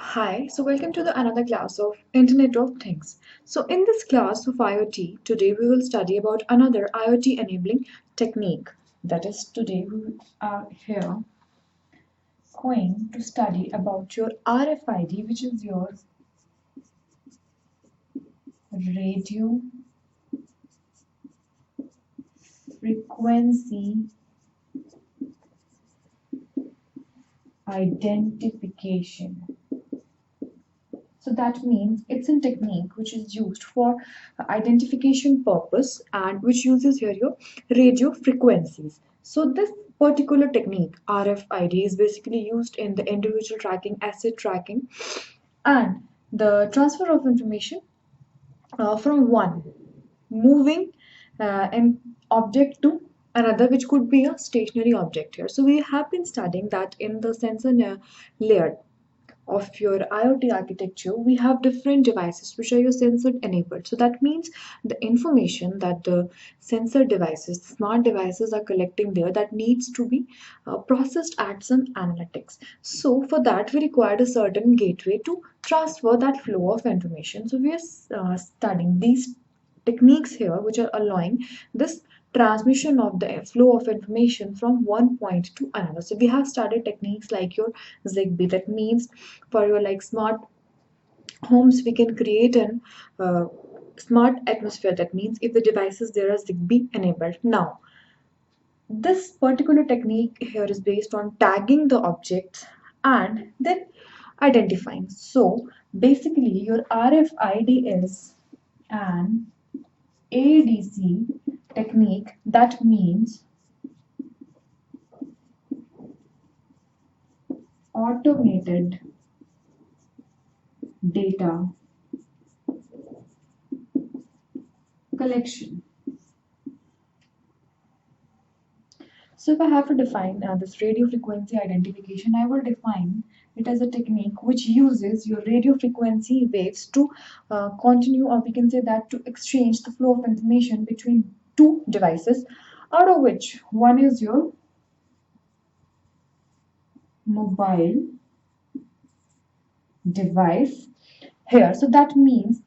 Hi, so welcome to the another class of Internet of Things. So in this class of IoT, today we will study about another IoT enabling technique. That is, today we are here going to study about your RFID, which is your radio frequency identification. So that means it's a technique which is used for identification purpose and which uses here your radio frequencies. So this particular technique, RFID, is basically used in the individual tracking, asset tracking, and the transfer of information from one moving an object to another, which could be a stationary object here. So we have been studying that in the sensor layer of your IoT architecture, we have different devices which are your sensor enabled. So that means the information that the sensor devices, smart devices are collecting there, that needs to be processed at some analytics. So for that, we required a certain gateway to transfer that flow of information. So we are studying these techniques here which are allowing this transmission of the flow of information from one point to another. So we have studied techniques like your Zigbee. That means for your like smart homes, we can create an smart atmosphere. That means if the devices there are Zigbee enabled. Now, this particular technique here is based on tagging the objects and then identifying. So basically, your RFID is an ADC technique. That means automated data collection. So if I have to define this radio frequency identification, I will define it as a technique which uses your radio frequency waves to continue, or we can say that to exchange the flow of information between two devices, out of which one is your mobile device here. So that means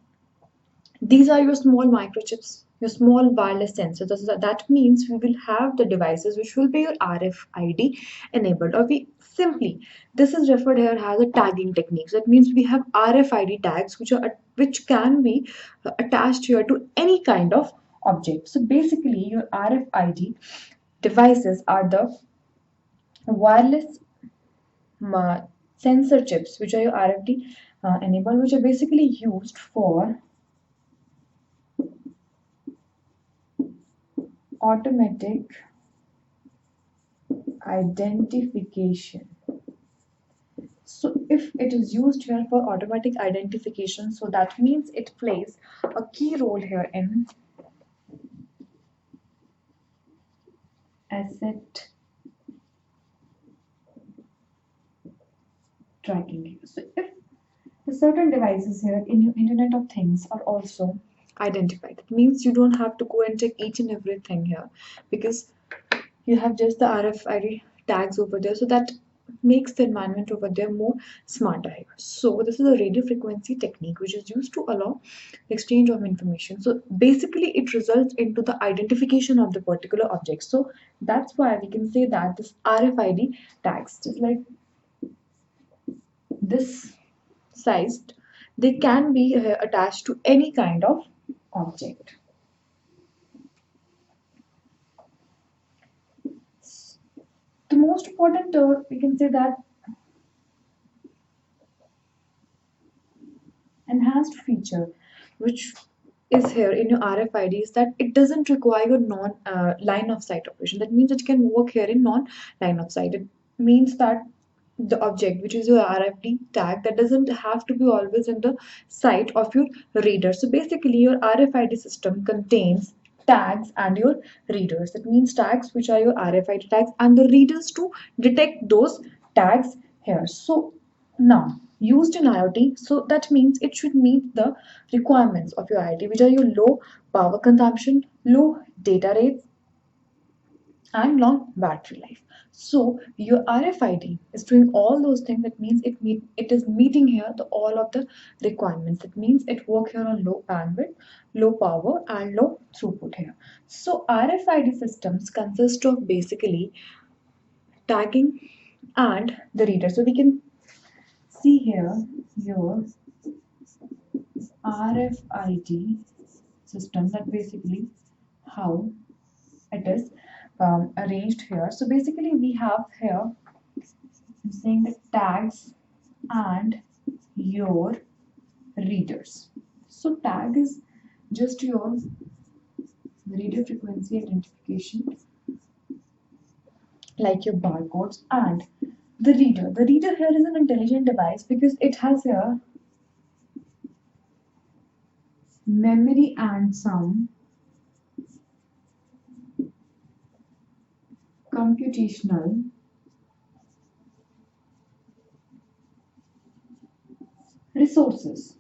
these are your small microchips, your small wireless sensors. So that means we will have the devices which will be your RFID enabled, or we simply, this is referred here as a tagging technique. So that means we have RFID tags which can be attached here to any kind of object. So basically, your RFID devices are the wireless sensor chips which are your RFID enabled, which are basically used for automatic identification. So if it is used here for automatic identification, so that means it plays a key role here in asset tracking. So if the certain devices here in your Internet of Things are also identified, that means you don't have to go and check each and everything here, because you have just the RFID tags over there. So that makes the environment over there more smarter here. So this is a radio frequency technique which is used to allow exchange of information. So basically it results into the identification of the particular object. So that's why we can say that this RFID tags, just like this sized, they can be attached to any kind of object. The most important, we can say that enhanced feature which is here in your RFID is that it doesn't require non line of sight operation. That means it can work here in non line of sight. It means that the object which is your RFID tag, that doesn't have to be always in the sight of your reader. So basically your RFID system contains tags and your readers. That means tags which are your RFID tags and the readers to detect those tags here. So now used in IoT, so that means it should meet the requirements of your IoT, which are your low power consumption, low data rates, and long battery life. So your RFID is doing all those things. That means it is meeting here all of the requirements. It means it work here on low bandwidth, low power, and low throughput here. So RFID systems consist of basically tagging and the reader. So we can see here your RFID system, that basically how it is arranged here. So basically we have here, I'm saying the tags and your readers. So tag is just your radio frequency identification, like your barcodes, and the reader. The reader here is an intelligent device because it has here memory and some computational resources.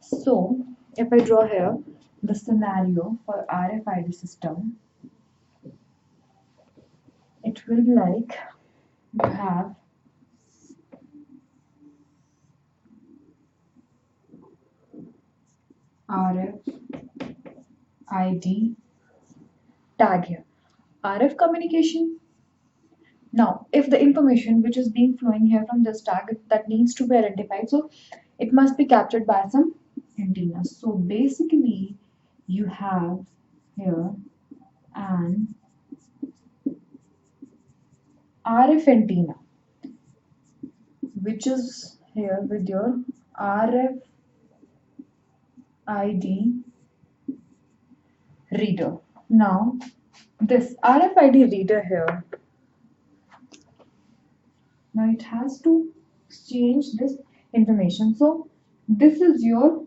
So if I draw here the scenario for RFID system, it will be like you have RFID tag here. RF communication. Now, if the information which is being flowing here from this tag that needs to be identified, so it must be captured by some antenna. So basically, you have here an RF antenna, which is here with your RFID reader. Now, this RFID reader here, now it has to exchange this information. So this is your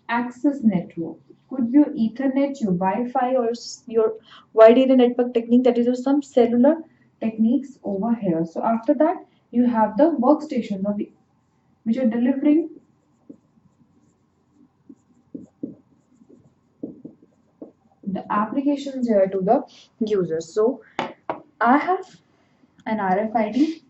access network. Could be your Ethernet, your Wi-Fi, or your wide area network technique. That is some cellular techniques over here. So after that, you have the workstations which are delivering the applications here to the users. So I have an RFID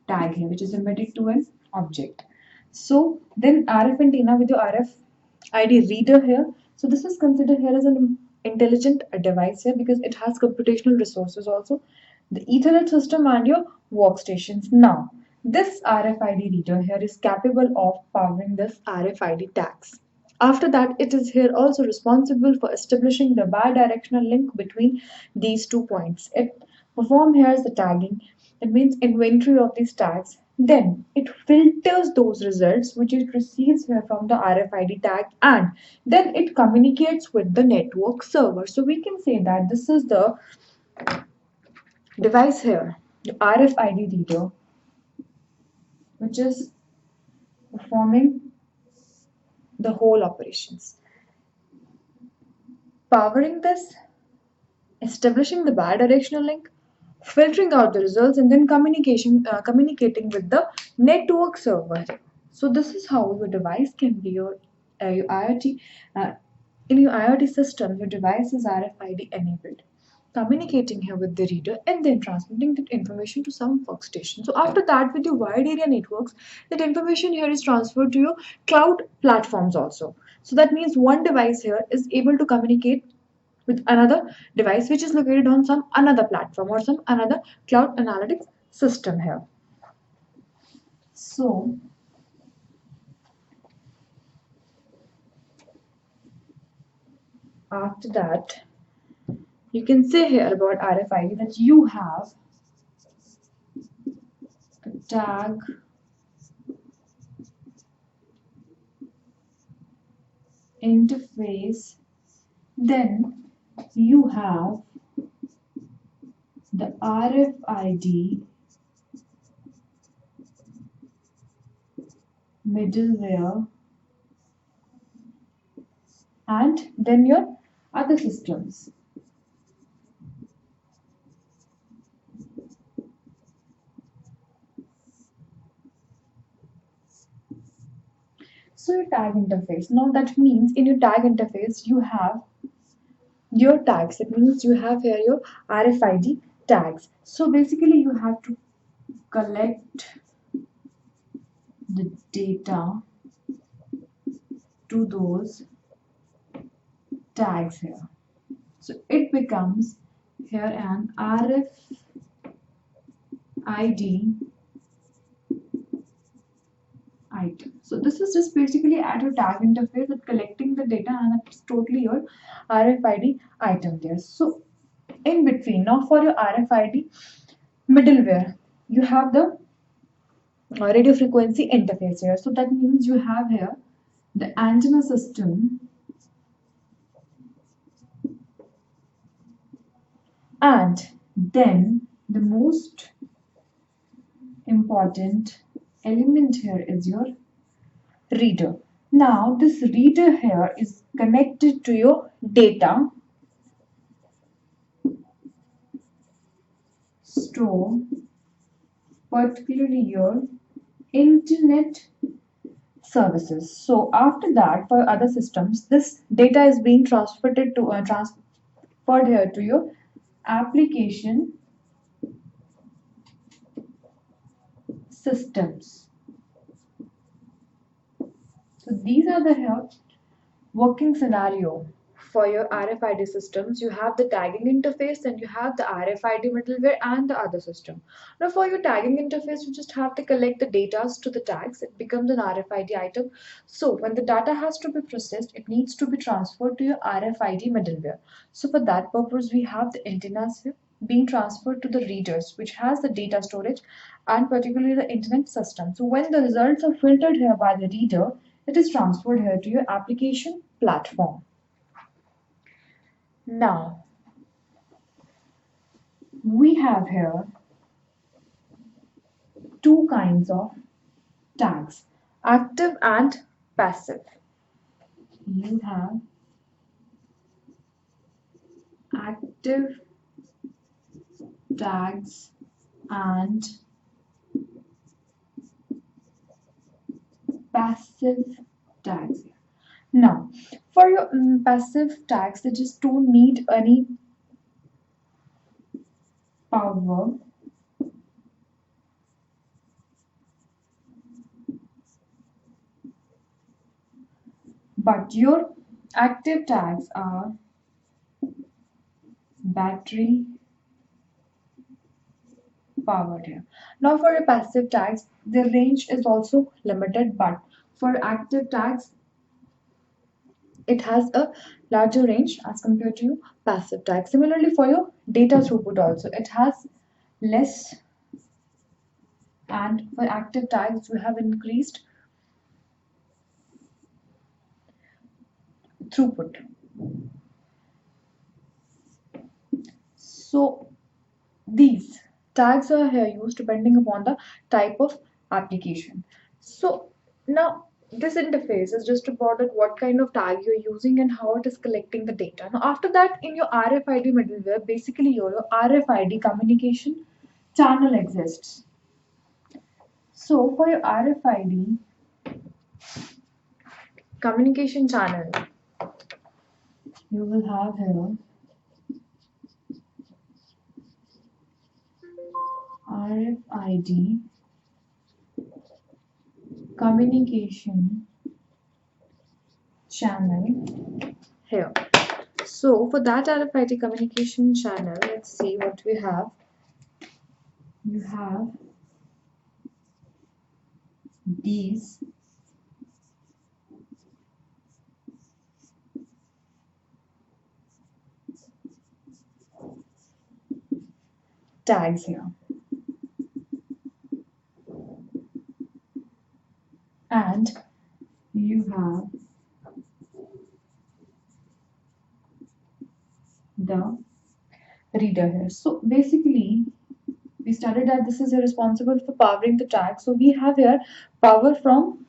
tag here, which is embedded to an object. So then RF antenna with your RFID reader here. So this is considered here as an intelligent device here because it has computational resources also, the Ethernet system and your workstations. Now, this RFID reader here is capable of powering this RFID tags. After that, it is here also responsible for establishing the bidirectional link between these 2 points. It perform here as the tagging. It means inventory of these tags. Then it filters those results which it receives here from the RFID tag, and then it communicates with the network server. So we can say that this is the device here, the RFID reader, which is performing the whole operations. Powering this, establishing the bidirectional link, filtering out the results, and then communicating with the network server. So this is how your device can be your IoT. In your IoT system, your device is RFID enabled, communicating here with the reader and then transmitting that information to some workstation. So after that, with your wide area networks, that information here is transferred to your cloud platforms also. So that means one device here is able to communicate with another device which is located on some another platform or some another cloud analytics system here. So after that, you can say here about RFID that you have a tag interface, then you have the RFID middleware, and then your other systems. So your tag interface. Now that means in your tag interface you have your tags. It means you have here your RFID tags. So basically you have to collect the data to those tags here. So it becomes here an RFID item. So this is just basically at your tag interface with collecting the data, and it's totally your RFID item there. So in between, now for your RFID middleware, you have the radio frequency interface here. So that means you have here the antenna system and then the most important element here is your reader. Now this reader here is connected to your data store, particularly your internet services. So after that, for other systems, this data is being transferred here to your application systems. So these are the here working scenario for your RFID systems. You have the tagging interface, and you have the RFID middleware and the other system. Now for your tagging interface, you just have to collect the data to the tags. It becomes an RFID item. So when the data has to be processed, it needs to be transferred to your RFID middleware. So for that purpose, we have the antennas here being transferred to the readers, which has the data storage and particularly the internet system. So when the results are filtered here by the reader, it is transferred here to your application platform. Now, we have here two kinds of tags, active and passive. You have active tags and passive tags. Now, for your passive tags, they just don't need any power. But your active tags are battery powered here. Now for your passive tags, the range is also limited, but for active tags, it has a larger range as compared to your passive tags. Similarly, for your data throughput also, it has less, and for active tags, you have increased throughput. So these tags are here used depending upon the type of application. So now this interface is just about it, what kind of tag you're using and how it is collecting the data. Now after that, in your RFID middleware, basically your RFID communication channel exists. So for your RFID communication channel, you will have here RFID communication channel here. So for that RFID communication channel, let's see what we have. You have these tags here. And you have the reader here. So basically, we studied that this is responsible for powering the tag. So we have here power from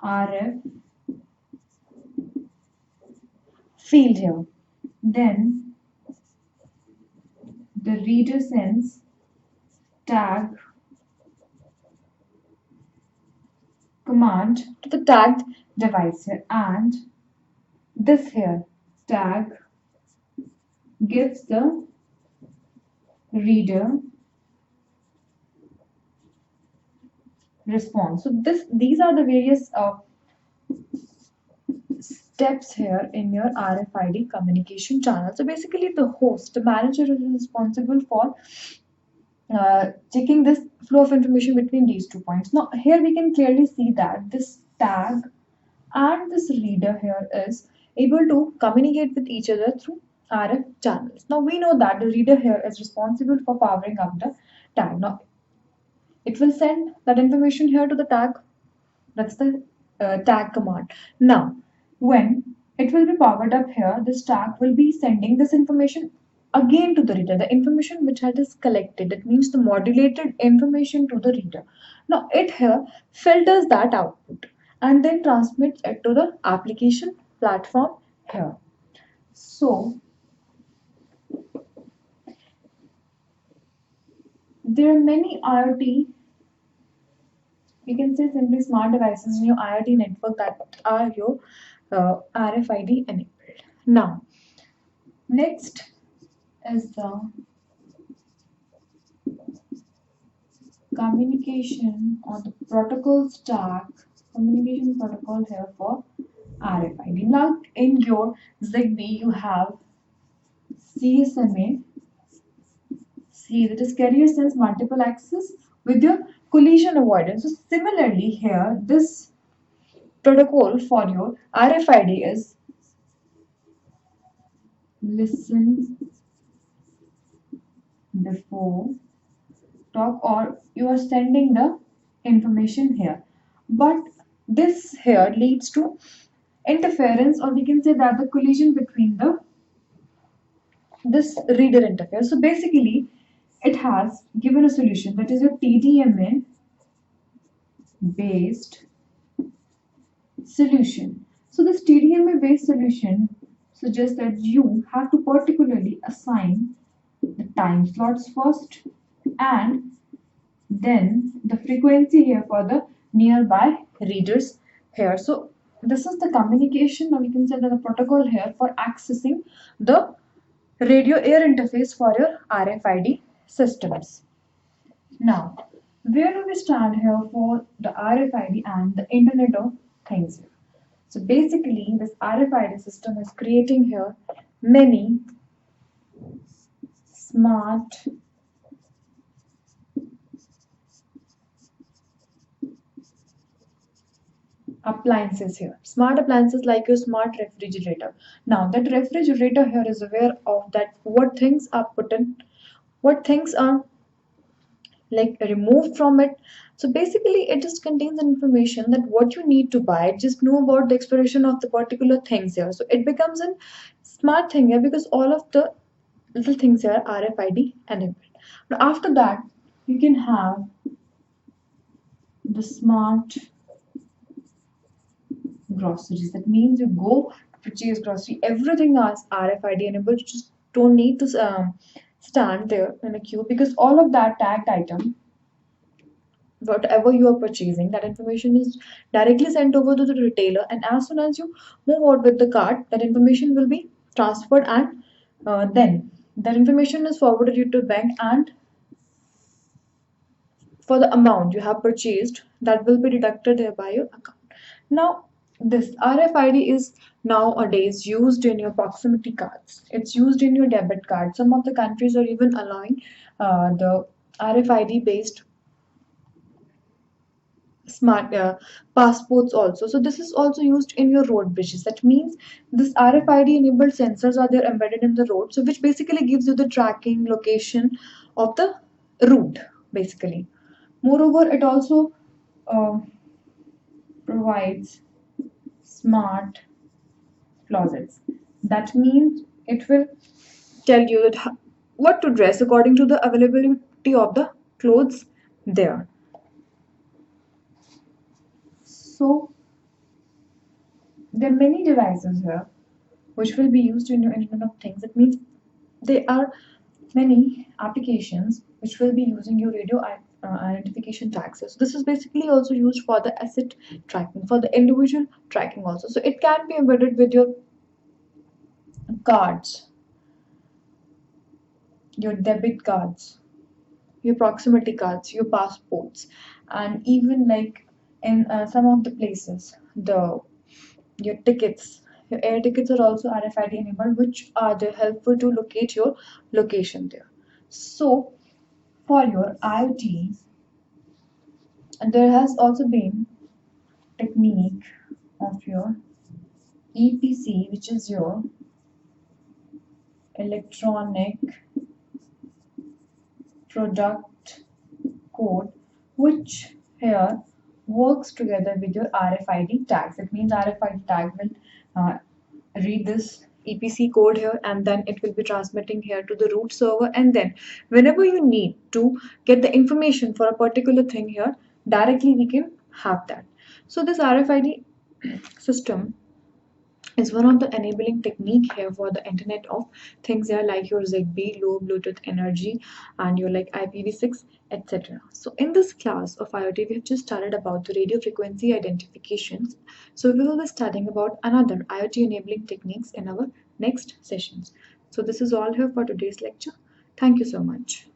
RF field here. Then the reader sends tag command to the tagged device here, and this here tag gives the reader response. So these are the various steps here in your RFID communication channel. So basically, the host, the manager, is responsible for checking this flow of information between these 2 points. Now, here we can clearly see that this tag and this reader here is able to communicate with each other through RF channels. Now, we know that the reader here is responsible for powering up the tag. Now, it will send that information here to the tag. That's the tag command. Now, when it will be powered up here, this tag will be sending this information again to the reader, the information which it is collected. That means the modulated information to the reader. Now, it here filters that output and then transmits it to the application platform here. So, there are many IoT, you can say simply smart devices in your IoT network that are your RFID enabled. Now, next is the communication or the protocol stack, communication protocol here for RFID. Now, in your ZigBee, you have CSMA, C, that is carrier sense multiple access with your collision avoidance. So, similarly, here, this protocol for your RFID is listen before talk, or you are sending the information here, but this here leads to interference, or we can say that the collision between the this reader interface. So basically it has given a solution, that is a TDMA based solution. So this TDMA based solution suggests that you have to particularly assign the time slots first and then the frequency here for the nearby readers here. So this is the communication, or we can say that the protocol here for accessing the radio air interface for your RFID systems. Now, where do we stand here for the RFID and the Internet of Things? So basically, this RFID system is creating here many smart appliances here. Smart appliances like your smart refrigerator. Now that refrigerator here is aware of that what things are put in, what things are like removed from it. So basically it just contains information that what you need to buy, just know about the expiration of the particular things here. So it becomes a smart thing here because all of the little things here are RFID enabled. Now after that you can have the smart groceries. That means you go purchase grocery, everything is RFID enabled. You just don't need to stand there in a queue because all of that tagged item, whatever you are purchasing, that information is directly sent over to the retailer, and as soon as you move out with the cart, that information will be transferred, and then that information is forwarded to the bank, and for the amount you have purchased, that will be deducted by your account. Now, this RFID is nowadays used in your proximity cards. It's used in your debit card. Some of the countries are even allowing the RFID based smart passports also. So this is also used in your road bridges. That means this RFID enabled sensors are there embedded in the road, so which basically gives you the tracking location of the route basically. Moreover, it also uh, provides smart closets. That means it will tell you that what to dress according to the availability of the clothes there. So there are many devices here which will be used in your Internet of Things. It means there are many applications which will be using your radio identification tags. So this is basically also used for the asset tracking, for the individual tracking also. So it can be embedded with your cards, your debit cards, your proximity cards, your passports, and even like in some of the places, the your tickets, your air tickets are also RFID enabled, which are they helpful to locate your location there. So for your IoT, and there has also been technique of your EPC, which is your electronic product code, which here works together with your RFID tags. It means RFID tag will read this EPC code here, and then it will be transmitting here to the root server, and then whenever you need to get the information for a particular thing here, directly we can have that. So this RFID system is one of the enabling technique here for the internet of things here, like your zigbee, low bluetooth energy, and your like IPv6, etc. So in this class of IoT we have just started about the radio frequency identifications. So we will be studying about another IoT enabling techniques in our next sessions. So this is all here for today's lecture. Thank you so much.